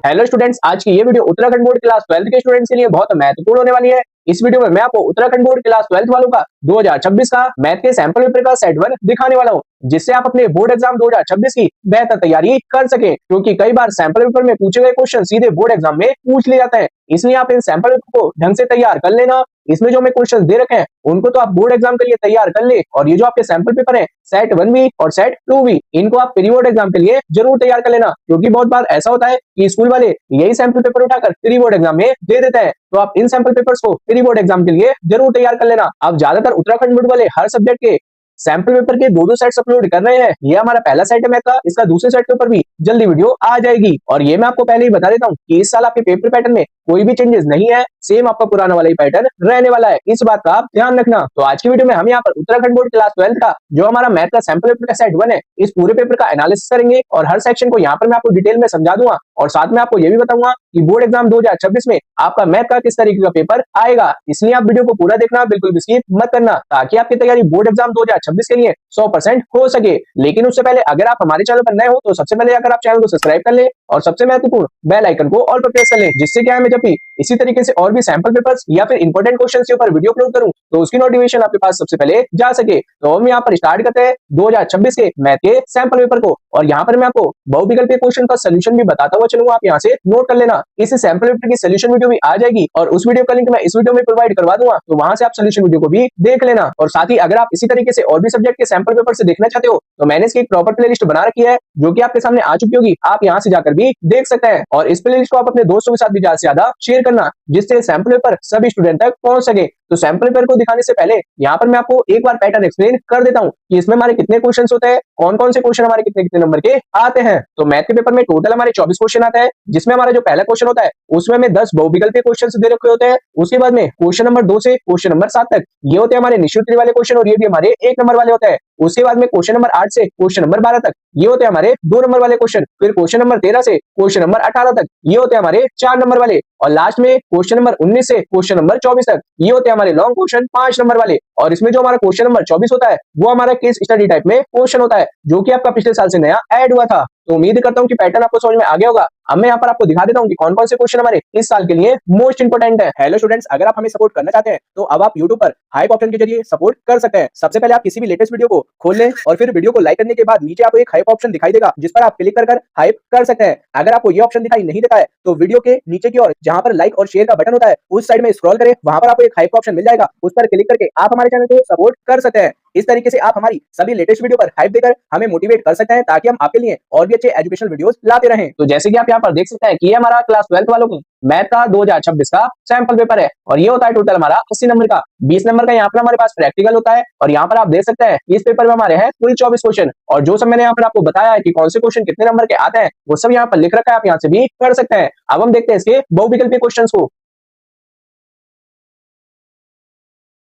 Hello students, आज की ये video Uttarakhand board class 12th के स्टूडेंट्स के लिए बहुत महत्वपूर्ण होने वाली है। इस वीडियो में मैं आपको उत्तराखंड बोर्ड क्लास 12th वालों का 2026 का मैथ के सैंपल पेपर का सेट 1 दिखाने वाला हूं, जिससे आप अपने बोर्ड एग्जाम 2026 की बेहतर तैयारी कर सके, क्योंकि कई बार सैंपल पेपर में पूछे गए क्वेश्चन सीधे बोर्ड एग्जाम में पूछ लिए जाते हैं। इसलिए आप इन सैंपल पेपर को ढंग से तैयार कर लेना। इसमें जो हमें क्वेश्चन दे रखे हैं उनको तो आप बोर्ड एग्जाम के लिए तैयार कर ले, और ये जो आपके सैंपल पेपर है सेट 1 भी और सेट 2 भी, इनको आप प्री बोर्ड एग्जाम के लिए जरूर तैयार कर लेना, क्योंकि बहुत बार ऐसा होता है कि स्कूल वाले यही सैंपल पेपर उठाकर प्री बोर्ड एग्जाम में दे देते हैं। तो आप इन सैंपल पेपर्स को प्री बोर्ड एग्जाम के लिए जरूर तैयार कर लेना। अब ज्यादातर उत्तराखंड बोर्ड वाले हर सब्जेक्ट के सैंपल पेपर के दो सेट्स अपलोड कर रहे हैं। ये हमारा पहला सेट है मैथ का, इसका दूसरे सेट के ऊपर भी जल्दी वीडियो आ जाएगी। और ये मैं आपको पहले ही बता देता हूँ कि इस साल आपके पेपर पैटर्न में कोई भी चेंजेस नहीं है, सेम आपका पुराना वाला ही पैटर्न रहने वाला है। इस बात का आप ध्यान रखना। तो आज की वीडियो में हम यहाँ पर उत्तराखंड बोर्ड क्लास 12th का जो हमारा मैथ का सैंपल पेपर का सेट 1 है, इस पूरे पेपर का एनालिसिस करेंगे और हर सेक्शन को यहाँ पर मैं आपको डिटेल में समझा दूंगा, और साथ में आपको ये भी बताऊंगा कि बोर्ड एग्जाम 2026 में आपका मैथ का किस तरीके का पेपर आएगा। इसलिए आप वीडियो को पूरा देखना, बिल्कुल भी स्किप मत करना, ताकि आपकी तैयारी बोर्ड एग्जाम 2026 के लिए 100% हो सके। लेकिन उससे पहले अगर आप हमारे चैनल पर नए हो तो सबसे पहले अगर आप चैनल को सब्सक्राइब कर ले और सबसे महत्वपूर्ण बेल आइकन को ऑल पर प्रेस कर ले, जिससे क्या है जब भी इसी तरीके से और भी सैंपल पेपर्स या फिर इंपॉर्टेंट क्वेश्चंस के ऊपर वीडियो अपलोड करूं तो उसकी नोटिफिकेशन आपके पास सबसे पहले जा सके। तो हम यहाँ पर स्टार्ट करते हैं 2026 के मैथ के सैंपल पेपर को, और यहाँ पर मैं आपको बहुविकल्पीय क्वेश्चन का सोल्यूशन भी बताता हुआ चलूंगा, आप यहाँ से नोट कर लेना। इस सैंपल पेपर की सोल्यूशन वीडियो भी आ जाएगी और उस वीडियो का लिंक मैं इस वीडियो में प्रोवाइड करवा दूंगा, तो वहां से आप सोल्यूशन वीडियो को भी देख लेना। और साथ ही अगर आप इसी तरीके से और भी सब्जेक्ट के सैंपल पेपर से देखना चाहते हो तो मैंने इसकी एक प्रॉपर प्लेलिस्ट बना रखी है, जो कि आपके सामने आ चुकी होगी, आप यहाँ से जाकर भी देख सकते हैं। और इस प्लेलिस्ट को आप अपने दोस्तों के साथ भी ज्यादा से ज्यादा शेयर करना, जिससे सैंपल पेपर सभी स्टूडेंट तक पहुंच सके। तो सैंपल पेपर को दिखाने से पहले यहाँ पर मैं आपको एक बार पैटर्न एक्सप्लेन कर देता हूँ कि इसमें हमारे कितने क्वेश्चंस होते हैं, कौन कौन से क्वेश्चन हमारे कितने कितने नंबर के आते हैं। तो मैथ के पेपर में टोटल हमारे 24 क्वेश्चन आते हैं, जिसमें हमारा जो पहला क्वेश्चन होता है उसमें हमें 10 बहुविकल्पीय क्वेश्चन दे रखे होते हैं। उसके बाद में क्वेश्चन नंबर 2 से क्वेश्चन नंबर 7 तक ये होते हैं हमारे निश्चित वाले क्वेश्चन, और ये भी हमारे 1 नंबर वाले होते हैं। उसके बाद में क्वेश्चन नंबर 8 से क्वेश्चन नंबर 12 तक ये होते हैं हमारे 2 नंबर वाले क्वेश्चन। फिर क्वेश्चन नंबर 13 से क्वेश्चन नंबर 18 तक ये होते हैं हमारे 4 नंबर वाले। और लास्ट में क्वेश्चन नंबर 19 से क्वेश्चन नंबर 24 तक ये होते हैं हमारे लॉन्ग क्वेश्चन 5 नंबर वाले। और इसमें जो हमारा क्वेश्चन नंबर 24 होता है वो हमारा केस स्टडी टाइप में क्वेश्चन होता है, जो कि आपका पिछले साल से नया ऐड हुआ था। तो उम्मीद करता हूँ कि पैटर्न आपको समझ में आ गया होगा। अब मैं यहाँ पर आपको दिखा देता हूँ कि कौन कौन से क्वेश्चन हमारे इस साल के लिए मोस्ट इंपोर्टेंट है। हेलो स्टूडेंट्स, अगर आप हमें सपोर्ट करना चाहते हैं तो अब आप YouTube पर हाइप ऑप्शन के जरिए सपोर्ट कर सकते हैं। सबसे पहले आप किसी भी लेटेस्ट वीडियो को खोल लें और फिर वीडियो को लाइक करने के बाद नीचे आपको एक हाइप ऑप्शन दिखाई देगा, जिस पर आप क्लिक कर हाइप कर सकते हैं। अगर आपको ये ऑप्शन दिखाई नहीं देता है तो वीडियो के नीचे की ओर जहां पर लाइक और शेयर का बटन होता है उस साइड में स्क्रॉल करें, वहां पर आपको एक हाइप ऑप्शन मिल जाएगा, उस पर क्लिक करके आप हमारे चैनल को सपोर्ट कर सकते हैं। इस तरीके से आप हमारी सभी लेटेस्ट वीडियो पर हाइप देकर हमें मोटिवेट कर सकते हैं, ताकि हम आपके लिए और भी अच्छे एजुकेशनल वीडियोस लाते रहें। तो जैसे कि आप यहाँ पर देख सकते हैं कि ये हमारा क्लास 12th वालों को मैथ का 2026 का सैंपल पेपर है, और ये होता है टोटल हमारा 80 नंबर का। 20 नंबर का यहाँ पर हमारे पास प्रैक्टिकल होता है, और यहाँ पर आप देख सकते हैं इस पेपर में हमारे हैं कुल 24 क्वेश्चन, और जो सब मैंने यहाँ पर आपको बताया है कि कौन से क्वेश्चन कितने नंबर के आते हैं वो सब यहाँ पर लिख रखा है, आप यहाँ से भी पढ़ सकते हैं। अब हम देखते हैं इसके बहुविकल्पीय क्वेश्चन को।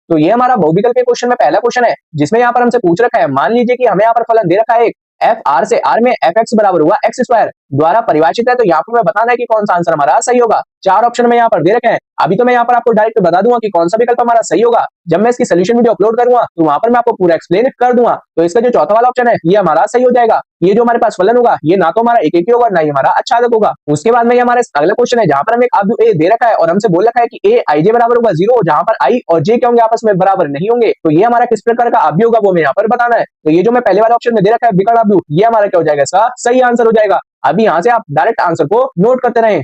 तो ये हमारा बहुविकल्पीय क्वेश्चन में पहला क्वेश्चन है, जिसमें यहाँ पर हमसे पूछ रखा है, मान लीजिए कि हमें यहाँ पर फलन दे रखा है एफ आर से आर में एफ एक्स बराबर हुआ एक्स स्क्वायर द्वारा परिभाषित है। तो यहाँ पर मैं बताना है कि कौन सा आंसर हमारा सही होगा। 4 ऑप्शन में यहाँ पर दे रखे हैं। अभी तो मैं यहाँ पर आपको डायरेक्ट बता दूंगा कि कौन सा विकल्प हमारा सही होगा। जब मैं इसकी सोल्यूशन वीडियो अपलोड करूंगा तो वहां पर मैं आपको पूरा एक्सप्लेन कर दूंगा। तो इसका जो चौथा वाला ऑप्शन है ये हमारा सही हो जाएगा। ये जो हमारे पास फलन होगा ये ना तो हमारा एक ही होगा, ना ही हमारा आच्छादक होगा। उसके बाद में हमारा अगला क्वेश्चन है, जहां पर हमें अब ए दे रखा है और हमसे बोल रखा है कि ए आई जे बराबर होगा 0, जहां पर आई और जे क्या होंगे आपस में बराबर नहीं होंगे। तो ये हमारा किस प्रकार का अवयव होगा वो हमें यहाँ पर बताना है। तो ये जो मैं पहले वाला ऑप्शन में दे रखा है विकर्ण अवयव, ये हमारा क्या हो जाएगा, इसका सही आंसर हो जाएगा। अभी यहाँ से आप डायरेक्ट आंसर को नोट करते रहें।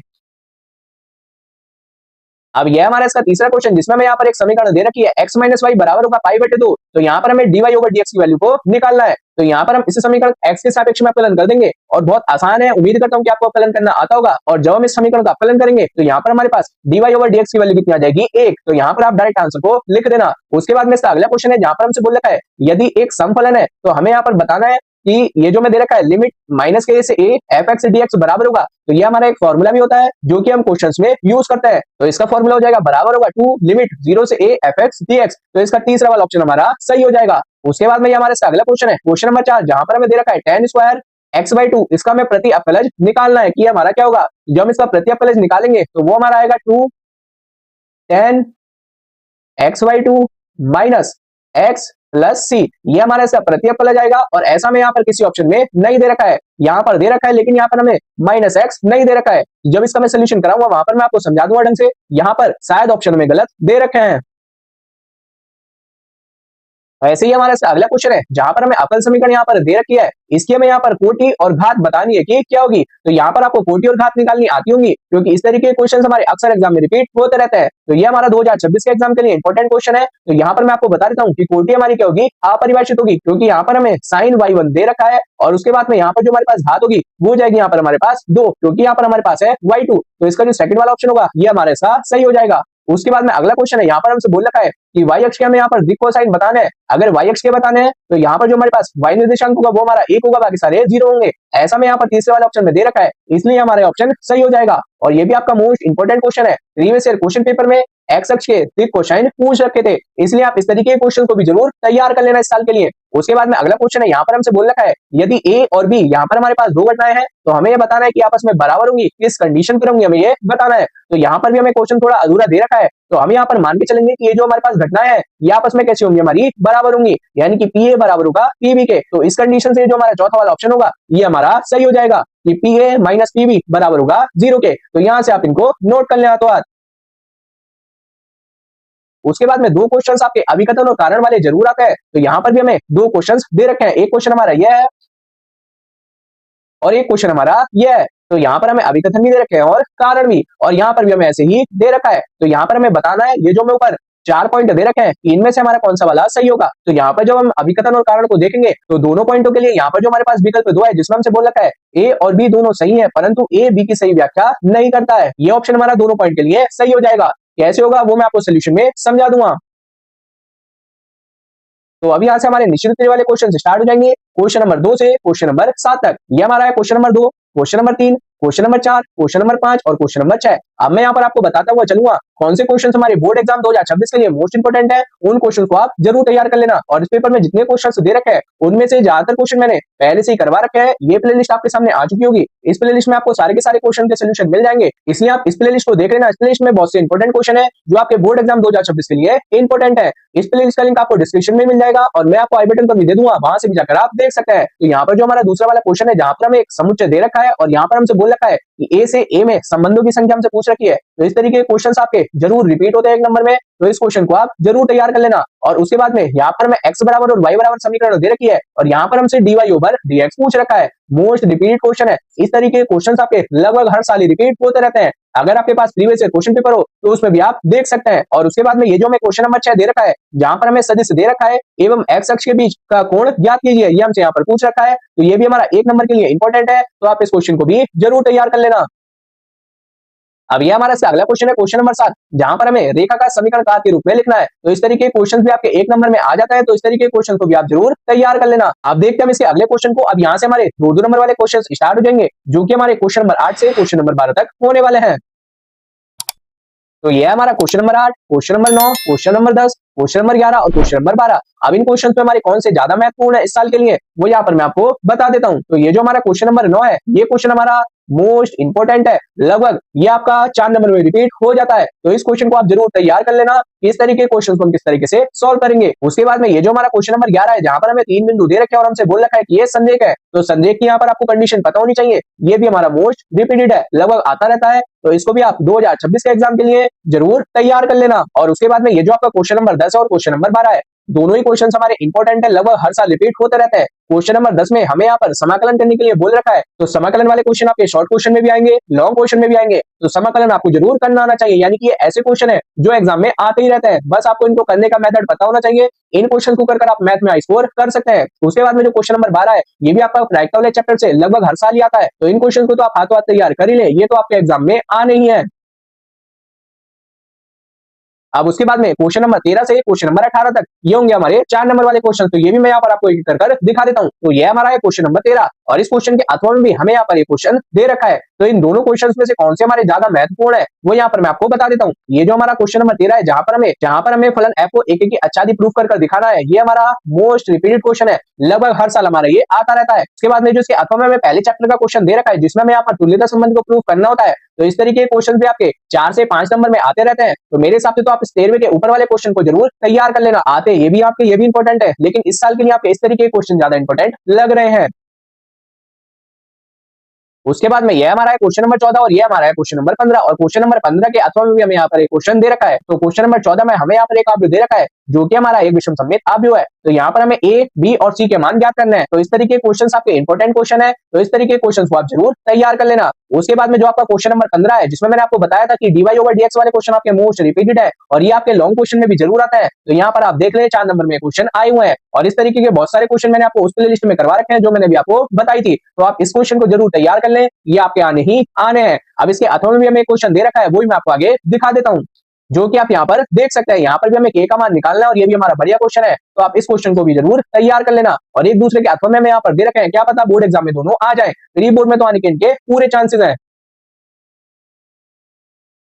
अब यह हमारा इसका तीसरा क्वेश्चन, जिसमें हमें यहाँ पर एक समीकरण दे रखी है x माइनस वाई बराबर होगा पाई बटे 2। तो यहाँ पर हमें dy ओवर dx की वैल्यू को निकालना है। तो यहाँ पर हम इस समीकरण x के सापेक्ष में अपकलन कर देंगे, और बहुत आसान है, उम्मीद करता हूँ कि आपको अपकलन करना आता होगा। और जब हम इस समीकरण का अपकलन करेंगे तो यहाँ पर हमारे पास dy ओवर dx की वैल्यू कितनी आ जाएगी, 1। तो यहाँ पर आप डायरेक्ट आंसर को लिख देना। उसके बाद में इसका अगला क्वेश्चन है, जहां पर हमसे बोल रखा है यदि एक समफलन है तो हमें यहाँ पर बताना है कि ये जो मैं दे रखा है लिमिट माइनस के से A F x D x बराबर होगा। तो ये हमारा एक फॉर्मूला भी होता है जो कि हम क्वेश्चंस में यूज करते हैं। तो इसका फॉर्मूला हो जाएगा बराबर होगा 2 लिमिट 0 से A F x D x. तो इसका तीसरा वाला ऑप्शन हमारा सही हो जाएगा। उसके बाद में ये हमारा अगला क्वेश्चन है, क्वेश्चन नंबर 4, जहां पर हमें दे रखा है tan स्क्वायर एक्स बाई 2। इसका हमें प्रति अपलज निकालना है कि हमारा क्या होगा। जब हम इसका प्रति अपलज निकालेंगे तो वो हमारा आएगा 2 tan x by 2 minus x plus c, ये हमारा इसका प्रतिअपल आ जाएगा और ऐसा में यहाँ पर किसी ऑप्शन में नहीं दे रखा है, यहाँ पर दे रखा है लेकिन यहाँ पर हमें माइनस एक्स नहीं दे रखा है। जब इसका मैं सोल्यूशन कराऊंगा वहां पर मैं आपको समझा दूंगा ढंग से, यहाँ पर शायद ऑप्शन में गलत दे रखे हैं। ऐसे ही हमारा अगला क्वेश्चन है जहां पर हमें अवकल समीकरण यहाँ पर दे रखी है, इसकी हमें यहाँ पर कोटि और घात बतानी है कि क्या होगी। तो यहाँ पर आपको कोटि और घात निकालनी आती होंगी क्योंकि इस तरीके के क्वेश्चन हमारे अक्सर एग्जाम में रिपीट होते रहते हैं। तो ये हमारा 2026 के एग्जाम के लिए इंपॉर्टेंट क्वेश्चन है। तो यहाँ पर मैं आपको बता देता हूँ कि कोटि हमारी क्या होगी, अपरिभाषित होगी, क्योंकि यहाँ पर हमें साइन y1 दे रखा है और उसके बाद में यहाँ पर जो हमारे पास घात होगी वो जाएगी यहाँ पर हमारे पास 2, क्योंकि यहाँ पर हमारे पास है y2। तो इसका जो सेकंड वाला ऑप्शन होगा ये हमारे साथ सही हो जाएगा। उसके बाद में अगला क्वेश्चन है, यहाँ पर हमसे बोल रखा है कि y अक्ष के हमें यहाँ पर दिक् कोसाइन बताना है। अगर y अक्ष के बताने हैं तो यहाँ पर जो हमारे पास y निर्देशांक होगा वो हमारा 1 होगा, बाकी सारे 0 होंगे। ऐसा में यहाँ पर तीसरे वाले ऑप्शन में दे रखा है, इसलिए हमारा ऑप्शन सही हो जाएगा। और ये भी आपका मोस्ट इंपोर्टेंट क्वेश्चन है, प्रीवियस ईयर क्वेश्चन पेपर में एक्स अक्ष के दिक् कोसाइन पूछ रखे थे, इसलिए आप इस तरीके के क्वेश्चन को भी जरूर तैयार कर लेना इस साल के लिए। उसके बाद में अगला क्वेश्चन है, यहाँ पर हमसे बोल रखा है यदि ए और बी यहाँ पर हमारे पास दो घटनाएं हैं तो हमें ये बताना है कि आपस में बराबर होंगी, किस कंडीशन पर होंगी हमें ये बताना है। तो यहाँ पर भी हमें क्वेश्चन थोड़ा अधूरा दे रखा है, तो हम यहाँ पर मान के चलेंगे कि ये जो हमारे पास घटनाएं हैं ये आपस में कैसे होंगी, हमारी बराबर होंगी, यानी कि पी ए बराबर होगा पी बी के। तो इस कंडीशन से जो हमारा चौथा वाला ऑप्शन होगा ये हमारा सही हो जाएगा कि P A minus P B बराबर होगा 0 के। तो यहाँ से आप इनको नोट कर लेना। तो आज उसके बाद में दो क्वेश्चंस आपके अभिकथन और कारण वाले जरूर आते हैं। तो यहाँ पर भी हमें दो क्वेश्चंस दे रखे हैं, एक क्वेश्चन हमारा यह है और एक क्वेश्चन हमारा यह है। तो यहाँ पर हमें अभिकथन भी दे रखे हैं और कारण भी, और यहाँ पर भी हमें ऐसे ही दे रखा है। तो यहाँ पर हमें बताना है ये जो हमें ऊपर 4 पॉइंट दे रखे हैं इनमें से हमारा कौन सा वाला सही होगा। तो यहाँ पर जब हम अभिकथन और कारण को देखेंगे तो दोनों पॉइंटों के लिए यहाँ पर जो हमारे पास विकल्प दो है जिसमें हमसे बोल रखा है ए और बी दोनों सही है, परंतु ए बी की सही व्याख्या नहीं करता है। ये ऑप्शन हमारा दोनों पॉइंट के लिए सही हो जाएगा। कैसे होगा वो मैं आपको सोल्यूशन में समझा दूंगा। तो अभी यहाँ से हमारे निश्चित उत्तर वाले क्वेश्चन स्टार्ट हो जाएंगे, क्वेश्चन नंबर 2 से क्वेश्चन नंबर 7 तक। ये हमारा है question number 2, question number 3, question number 4, question number 5 और क्वेश्चन नंबर 6। अब मैं यहाँ पर आपको बताता हुआ चलूंगा कौन से क्वेश्चन हमारे बोर्ड एग्जाम 2026 के लिए मोस्ट इंपोर्टेंट है, उन क्वेश्चन को आप जरूर तैयार कर लेना। और इस पेपर में जितने क्वेश्चन दे रखे हैं उनमें से ज्यादातर क्वेश्चन मैंने पहले से ही करवा रखे हैं। ये प्लेलिस्ट आपके सामने आ चुकी होगी, इस प्लेलिस्ट में आपको सारे के सारे क्वेश्चन के सोल्यूशन मिल जाएंगे, इसलिए आप इस प्लेलिस्ट को देख लेना। इस प्लेलिस्ट में बहुत से इंपोर्टेंट क्वेश्चन है जो आपके बोर्ड एग्जाम 2026 के लिए इंपोर्टेंट है। इस प्लेलिस्ट का लिंक आपको डिस्क्रिप्शन में मिल जाएगा और मैं आपको आई बटन पर भी दे दूंगा, वहां से भी जाकर आप देख सकते हैं। तो यहाँ पर जो हमारा दूसरा वाला क्वेश्चन है जहां पर हमें एक समुच्चय दे रखा है और यहाँ पर हमसे बोल रखा है कि ए से ए में संबंधों की संख्या हमसे पूछ रखी है। तो इस तरीके के क्वेश्चंस आपके जरूर रिपीट होते हैं एक नंबर में, तो इस क्वेश्चन को आप जरूर तैयार कर लेना। और उसके बाद में यहाँ पर हमें x बराबर और y बराबर समीकरण दे रखी है और यहाँ पर हमसे dy ओवर dx पूछ रखा है। मोस्ट रिपीट क्वेश्चन है, इस तरीके के क्वेश्चंस आपके लगभग हर साल ही रिपीट होते रहते हैं। अगर आपके पास प्रीवियस ईयर क्वेश्चन पेपर हो तो उसमें भी आप देख सकते हैं। और उसके बाद में ये जो हमें क्वेश्चन नंबर 6 दे रखा है जहां पर हमें सदिश दे रखा है एवं x अक्ष के बीच का कोण ज्ञात कीजिए, ये हमसे यहाँ पर पूछ रखा है। तो ये भी हमारा एक नंबर के लिए इंपॉर्टेंट है, तो आप इस क्वेश्चन को भी जरूर तैयार कर लेना। अब ये हमारा अगला क्वेश्चन है क्वेश्चन नंबर 7, जहां पर हमें रेखा का समीकरण कार के रूप में लिखना है। तो इस तरीके के क्वेश्चन भी आपके एक नंबर में आ जाता है, तो इस तरीके के क्वेश्चन को भी आप जरूर तैयार कर लेना। अब देखते हैं हम इसके अगले क्वेश्चन को। अब यहाँ से हमारे दो नंबर वाले क्वेश्चन स्टार्ट हो जाएंगे जो कि हमारे क्वेश्चन नंबर 8 से क्वेश्चन नंबर 12 तक होने वाले हैं। तो ये हमारा question number 8, question number 9, question number 10, question number 11 और क्वेश्चन नंबर 12। अब इन क्वेश्चन पे हमारे कौन से ज्यादा महत्वपूर्ण है इस साल के लिए वो यहाँ पर मैं आपको बता देता हूँ। तो ये जो हमारा क्वेश्चन नंबर 9 है ये क्वेश्चन हमारा मोस्ट इंपोर्टेंट है, लगभग ये आपका 4 नंबर में रिपीट हो जाता है। तो इस क्वेश्चन को आप जरूर तैयार कर लेना, इस तरीके के क्वेश्चन को हम किस तरीके से सॉल्व करेंगे। उसके बाद में ये जो हमारा क्वेश्चन नंबर 11 है जहां पर हमें 3 बिंदु दे रखे हैं और हमसे बोल रखा है कि ये संरेख है, तो संरेख की यहाँ पर आपको कंडीशन पता होनी चाहिए। ये भी हमारा मोस्ट रिपीटेड है, लगभग आता रहता है, तो इसको भी आप 2026 के एग्जाम के लिए जरूर तैयार कर लेना। और उसके बाद में ये जो आपका क्वेश्चन नंबर 10 और क्वेश्चन नंबर 12 है, दोनों ही क्वेश्चन हमारे इंपॉर्टेंट है, लगभग हर साल रिपीट होते रहते हैं। क्वेश्चन नंबर 10 में हमें यहाँ पर समाकलन करने के लिए बोल रखा है, तो समाकलन वाले क्वेश्चन आपके शॉर्ट क्वेश्चन में भी आएंगे, लॉन्ग क्वेश्चन में भी आएंगे। तो समाकलन आपको जरूर करना आना चाहिए, यानी कि ये ऐसे क्वेश्चन है जो एग्जाम में आते ही रहते हैं, बस आपको इनको करने का मेथड पता होना चाहिए। इन क्वेश्चन को कर आप मैथ में हाई स्कोर कर सकते हैं। उसके बाद में जो क्वेश्चन नंबर 12 है ये भी आपका प्रायिकता वाले चैप्टर से लगभग हर साल ही आता है, तो इन क्वेश्चन को तो आप हाथों हाथ तैयार कर ही ले, ये तो आपके एग्जाम में आने ही है। अब उसके बाद में क्वेश्चन नंबर 13 से क्वेश्चन नंबर 18 तक ये होंगे हमारे 4 नंबर वाले क्वेश्चन। तो ये भी मैं यहाँ पर आपको एक कर दिखा देता हूँ। तो ये हमारा है क्वेश्चन नंबर 13 और इस क्वेश्चन के अथवा में भी हमें यहाँ पर एक क्वेश्चन दे रखा है। तो इन दोनों क्वेश्चंस में से कौन से हमारे ज्यादा महत्वपूर्ण है वो यहाँ पर मैं आपको बता देता हूँ। ये जो हमारा क्वेश्चन नंबर 13 है, जहां पर हमें फलन f को एक एक की अच्छादी प्रूफ कर दिखाना है, ये हमारा मोस्ट रिपीटेड क्वेश्चन है। लगभग हर साल हमारा ये आता रहता है। इसके बाद में जो इसके अथवा में हमें पहले चैप्टर का क्वेश्चन दे रखा है, जिसमें हमें यहाँ पर तुल्यता संबंध को प्रूफ करना होता है। तो इस तरीके के क्वेश्चन भी आपके 4 से 5 नंबर में आते रहते हैं। तो मेरे हिसाब से तो आप इस 13वें के ऊपर वाले क्वेश्चन को जरूर तैयार कर लेना। आते ये भी आपके ये भी इंपॉर्टेंट है, लेकिन इस साल के लिए आपके इस तरीके के क्वेश्चन ज्यादा इंपॉर्टेंट लग रहे हैं। उसके बाद में यह हमारा है क्वेश्चन नंबर 14 और ये हमारा है क्वेश्चन नंबर 15। और क्वेश्चन नंबर 15 के अथवा में भी हमें यहाँ पर एक क्वेश्चन दे रखा है। तो क्वेश्चन नंबर 14 में हमें यहाँ पर एक आव्यूह दे रखा है, जो कि हमारा एक विषम सममित आव्यूह है। तो यहाँ पर हमें ए, बी और सी के मान ज्ञात करना है। तो इस तरीके के क्वेश्चन आपके इंपॉर्टेंट क्वेश्चन है, तो इस तरीके के क्वेश्चन को आप जरूर तैयार कर लेना। उसके बाद में जो आपका क्वेश्चन नंबर 15 है, जिसमें मैंने आपको बताया था कि dy/dx वाले क्वेश्चन आपके मोस्ट रिपीटेड है और ये आपके लॉन्ग क्वेश्चन में भी जरूर आता है। तो यहाँ पर आप देख ले 4 नंबर में क्वेश्चन आए हुए हैं और इस तरीके के बहुत सारे क्वेश्चन मैंने आपको उस प्ले लिस्ट में करवा रखे हैं जो मैंने भी आपको बताई थी। तो आप इस क्वेश्चन को जरूर तैयार कर लें, ये आपके आने ही आने हैं। अब इसके अथवा में भी हमें क्वेश्चन दे रखा है, वो भी मैं आपको आगे दिखा देता हूँ, जो कि आप यहाँ पर देख सकते हैं। यहाँ पर भी हमें के का मान निकालना है और ये भी हमारा बढ़िया क्वेश्चन है। तो आप इस क्वेश्चन को भी जरूर तैयार कर लेना। और एक दूसरे के अथवा में हमें यहाँ पर दे रखे हैं, क्या पता बोर्ड एग्जाम में दोनों आ जाए। प्री बोर्ड में तो आने के इनके पूरे चांसेस हैं।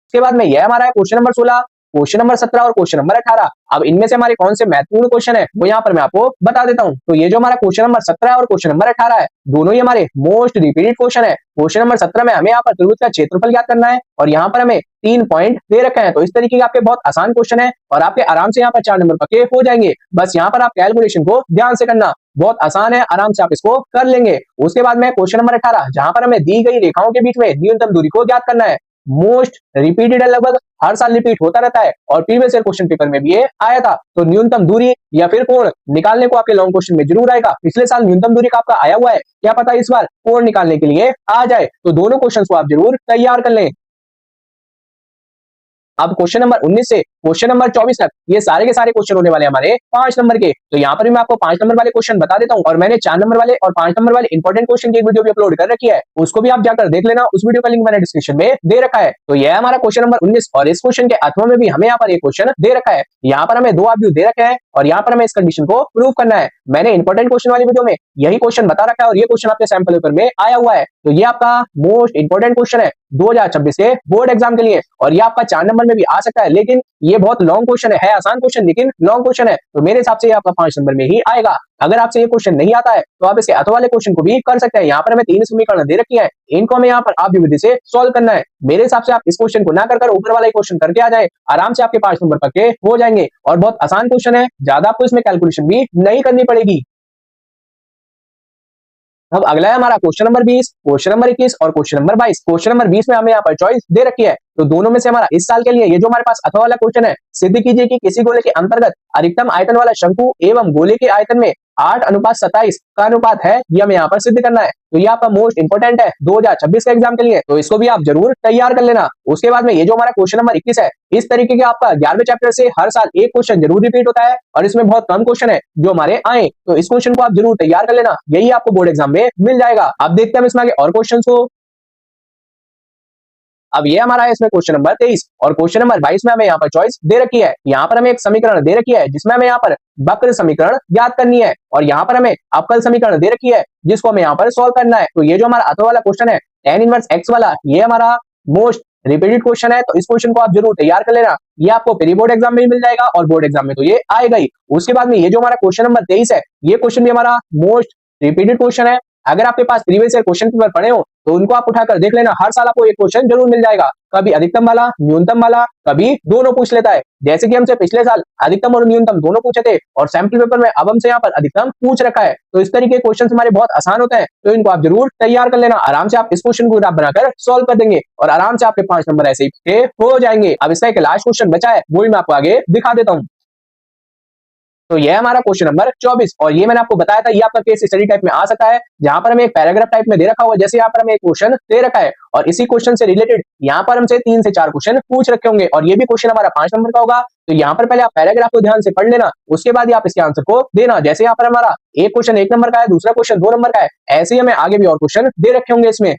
इसके बाद में यह हमारा है क्वेश्चन नंबर 16, क्वेश्चन नंबर 17 और क्वेश्चन नंबर 18। अब इनमें से हमारे कौन से महत्वपूर्ण क्वेश्चन है वो यहाँ पर मैं आपको बता देता हूँ। तो ये जो हमारा क्वेश्चन नंबर 17 है और क्वेश्चन नंबर 18 है, दोनों ही हमारे मोस्ट रिपीटेड क्वेश्चन है। क्वेश्चन नंबर 17 में हमें यहाँ पर त्रिभुज का क्षेत्रफल ज्ञात करना है और यहाँ पर हमें 3 पॉइंट दे रखे हैं। तो इस तरीके के आपके बहुत आसान क्वेश्चन है और आपके आराम से यहाँ पर 4 नंबर पक्के हो जाएंगे। बस यहाँ पर आप कैलकुलेशन को ध्यान से करना, बहुत आसान है, आराम से आप इसको कर लेंगे। उसके बाद में क्वेश्चन नंबर 18, जहां पर हमें दी गई रेखाओं के बीच में न्यूनतम दूरी को ज्ञात करना है। मोस्ट रिपीटेड है, लगभग हर साल रिपीट होता रहता है और प्रीवियस ईयर क्वेश्चन पेपर में भी ये आया था। तो न्यूनतम दूरी या फिर कोण निकालने को आपके लॉन्ग क्वेश्चन में जरूर आएगा। पिछले साल न्यूनतम दूरी का आपका आया हुआ है, क्या पता इस बार कोण निकालने के लिए आ जाए। तो दोनों क्वेश्चन को आप जरूर तैयार कर लें। अब क्वेश्चन नंबर 19 से क्वेश्चन नंबर 24 तक ये सारे के सारे क्वेश्चन होने वाले हमारे 5 नंबर के। तो यहाँ पर भी मैं आपको 5 नंबर वाले क्वेश्चन बता देता हूँ और मैंने 4 नंबर वाले और 5 नंबर वाले इंपॉर्टेंट क्वेश्चन की एक वीडियो भी अपलोड कर रखी है, उसको भी आप जाकर देख लेना। उस वीडियो का लिंक मैंने डिस्क्रिप्शन में दे रखा है। तो यह हमारा क्वेश्चन नंबर 19 और इस क्वेश्चन के अथवा में भी हमें यहाँ पर एक क्वेश्चन दे रखा है। यहाँ पर हमें 2 आव्यूह दे रखे हैं और यहाँ पर हमें इस कंडीशन को प्रूव करना है। मैंने इंपॉर्टेंट क्वेश्चन वाली वीडियो में यही क्वेश्चन बता रखा है और ये क्वेश्चन आपके सैंपल पेपर में आया हुआ है। तो ये आपका मोस्ट इंपॉर्टेंट क्वेश्चन है 2026 के बोर्ड एग्जाम के लिए और ये आपका 4 नंबर में भी आ सकता है, लेकिन ये बहुत लॉन्ग क्वेश्चन है आसान क्वेश्चन लेकिन लॉन्ग क्वेश्चन है। तो मेरे हिसाब से ये आपका 5 नंबर में ही आएगा। अगर आपसे ये क्वेश्चन नहीं आता है तो आप इसके अथवा वाले क्वेश्चन को भी कर सकते हैं। यहाँ पर हमें 3 समीकरण दे रखी है, इनको हमें यहाँ पर आप विधि से सॉल्व करना है। मेरे हिसाब से आप इस क्वेश्चन को ना कर ऊपर वाला क्वेश्चन करके आ जाए, आराम से आपके 5 नंबर पक्के हो जाएंगे और बहुत आसान क्वेश्चन है, ज्यादा आपको इसमें कैलकुलेशन भी नहीं करनी पड़ेगी। अब अगला है हमारा क्वेश्चन नंबर 20, क्वेश्चन नंबर 21 और क्वेश्चन नंबर 22। क्वेश्चन नंबर 20 में हमें यहाँ पर चॉइस दे रखी है। तो दोनों में से हमारा इस साल के लिए ये जो हमारे पास अथवा वाला क्वेश्चन है, सिद्ध कीजिए कि किसी गोले के अंतर्गत अधिकतम आयतन वाला शंकु एवं गोले के आयतन में 8:27 का अनुपात है, ये हमें यहाँ पर सिद्ध करना है। तो ये आपका मोस्ट इंपोर्टेंट है 2026 के एग्जाम के लिए, तो इसको भी आप जरूर तैयार कर लेना। उसके बाद में ये जो हमारा क्वेश्चन नंबर 21 है, इस तरीके के आपका 11वें चैप्टर से हर साल एक क्वेश्चन जरूर रिपीट होता है और इसमें बहुत कम क्वेश्चन है जो हमारे आए। तो इस क्वेश्चन को आप जरूर तैयार कर लेना, यही आपको बोर्ड एग्जाम में मिल जाएगा। अब देखते हैं हम इसमें आगे और क्वेश्चन को। अब ये हमारा है इसमें क्वेश्चन नंबर 23 और क्वेश्चन नंबर 22 में हमें यहाँ पर चॉइस दे रखी है। यहाँ पर हमें एक समीकरण दे रखी है जिसमें हमें यहाँ पर वक्र समीकरण ज्ञात करनी है और यहाँ पर हमें अवकल समीकरण दे रखी है जिसको हमें यहाँ पर सॉल्व करना है। तो ये जो हमारा अथवा वाला क्वेश्चन है tan इनवर्स x वाला, ये हमारा मोस्ट रिपीटेड क्वेश्चन है। तो इस क्वेश्चन को आप जरूर तैयार कर लेना, ये आपको प्री बोर्ड एग्जाम में भी मिल जाएगा और बोर्ड एग्जाम में तो ये आएगा ही। उसके बाद में ये जो हमारा क्वेश्चन नंबर 23 है, ये क्वेश्चन भी हमारा मोस्ट रिपीटेड क्वेश्चन है। अगर आपके पास प्रीवियस ईयर क्वेश्चन पेपर पड़े हो तो उनको आप उठाकर देख लेना, हर साल आपको एक क्वेश्चन जरूर मिल जाएगा, कभी अधिकतम वाला न्यूनतम वाला, कभी दोनों पूछ लेता है। जैसे कि हमसे पिछले साल अधिकतम और न्यूनतम दोनों पूछे थे और सैंपल पेपर में अब हमसे यहाँ पर अधिकतम पूछ रखा है। तो इस तरीके के क्वेश्चन हमारे बहुत आसान होते हैं, तो इनको आप जरूर तैयार कर लेना। आराम से आप इस क्वेश्चन को ग्राफ बनाकर सॉल्व कर देंगे और आराम से आपके 5 नंबर ऐसे ही हो जाएंगे। अब इसका एक लास्ट क्वेश्चन बचा है, वो भी मैं आपको आगे दिखा देता हूँ। तो ये हमारा क्वेश्चन नंबर 24 और ये मैंने आपको बताया था ये आपका केस स्टडी टाइप में आ सकता है, जहां पर हमें एक पैराग्राफ टाइप में दे रखा हुआ है। जैसे यहाँ पर हमें एक क्वेश्चन दे रखा है और इसी क्वेश्चन से रिलेटेड यहाँ पर हमसे 3 से 4 क्वेश्चन पूछ रखे होंगे और ये भी क्वेश्चन हमारा 5 नंबर का होगा। तो यहाँ पर पहले आप पैराग्राफ को ध्यान से पढ़ लेना, उसके बाद ही आप इसके आंसर को देना। जैसे यहाँ पर हमारा एक क्वेश्चन 1 नंबर का है, दूसरा क्वेश्चन 2 नंबर का है, ऐसे ही हमें आगे भी और क्वेश्चन दे रखे होंगे इसमें।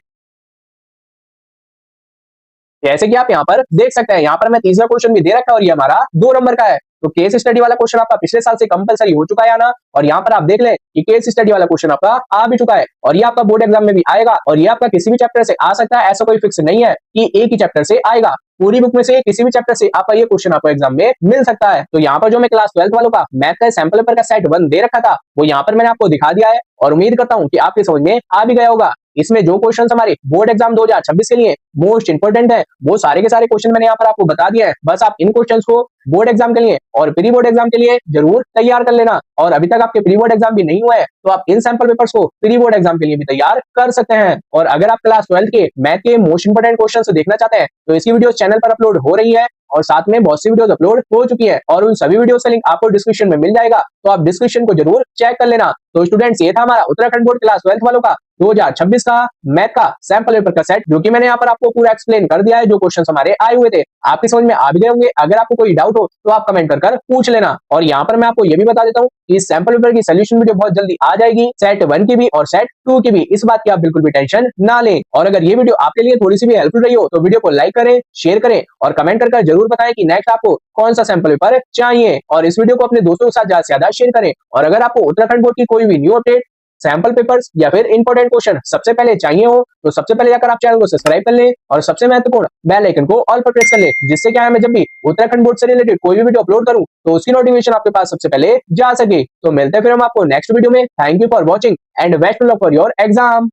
जैसे कि आप यहाँ पर देख सकते हैं, यहाँ पर हमें तीसरा क्वेश्चन भी दे रखा है और ये हमारा 2 नंबर का है। तो केस स्टडी वाला क्वेश्चन आपका पिछले साल से कंपलसरी हो चुका है आना, और यहाँ पर आप देख लें कि केस स्टडी वाला क्वेश्चन आपका आ भी चुका है और ये आपका बोर्ड एग्जाम में भी आएगा, और ये आपका किसी भी चैप्टर से आ सकता है, ऐसा कोई फिक्स नहीं है कि एक ही चैप्टर से आएगा। पूरी बुक में से किसी भी चैप्टर से आपका ये क्वेश्चन आपको एग्जाम में मिल सकता है। तो यहाँ पर जो मैं क्लास 12th वालों का मैथ का सैंपल पेपर का सेट 1 दे रखा था, वो यहाँ पर मैंने आपको दिखा दिया है, और उम्मीद करता हूँ कि आपके समझ में आ भी गया होगा। इसमें जो क्वेश्चन हमारे बोर्ड एग्जाम 2026 के लिए मोस्ट इंपोर्टेंट है, वो सारे के सारे क्वेश्चन मैंने यहाँ पर आपको बता दिया है। बस आप इन क्वेश्चंस को बोर्ड एग्जाम के लिए और प्री बोर्ड एग्जाम के लिए जरूर तैयार कर लेना, और अभी तक आपके प्री बोर्ड एग्जाम भी नहीं हुआ है तो आप इन सैंपल पेपर्स को प्री बोर्ड एग्जाम के लिए भी तैयार कर सकते हैं। और अगर आप क्लास 12th के मैथ के मोस्ट इंपोर्टेंट क्वेश्चन देखना चाहते हैं तो इसकी वीडियो चैनल पर अपलोड हो रही है, और साथ में बहुत सी वीडियोस अपलोड हो चुकी है, और उन सभी वीडियोस का लिंक आपको डिस्क्रिप्शन में मिल जाएगा, तो आप डिस्क्रिप्शन को जरूर चेक कर लेना। तो स्टूडेंट्स, ये था हमारा उत्तराखंड बोर्ड क्लास 12th वालों का 2026 का मैथ का सैंपल पेपर का सेट, जो कि मैंने यहाँ पर आपको पूरा एक्सप्लेन कर दिया है। जो क्वेश्चन हमारे आए हुए थे आपकी समझ में आ भी गए होंगे। अगर आपको कोई डाउट हो तो आप कमेंट कर पूछ लेना। और यहाँ पर मैं आपको ये भी बता देता हूँ कि इस सैंपल पेपर की सोल्यूशन वीडियो बहुत जल्दी आ जाएगी, सेट 1 की भी और सेट 2 की भी। इस बात की आप बिल्कुल भी टेंशन ना लें। और अगर ये वीडियो आपके लिए थोड़ी सी भी हेल्पफुल रही हो तो वीडियो को लाइक करें, शेयर करें और कमेंट कर जरूर बताएं कि नेक्स्ट आपको कौन सा सैंपल पेपर चाहिए। और इस वीडियो को अपने दोस्तों के साथ ज्यादा से ज्यादा शेयर करें। और अगर आपको उत्तराखंड बोर्ड की कोई भी न्यू अपडेट, सैंपल पेपर्स या फिर इंपॉर्टेंट क्वेश्चन सबसे पहले चाहिए हो तो सबसे पहले जाकर आप चैनल को सब्सक्राइब कर लें, और सबसे महत्वपूर्ण बेल आइकन को ऑल पर प्रेस कर लें, जिससे क्या है मैं जब भी उत्तराखंड बोर्ड से रिलेटेड कोई भी वीडियो अपलोड करूं तो उसकी नोटिफिकेशन आपके पास सबसे पहले जा सके। तो मिलते हैं फिर हम आपको नेक्स्ट वीडियो में। Thank you for watching and best of luck for your exam.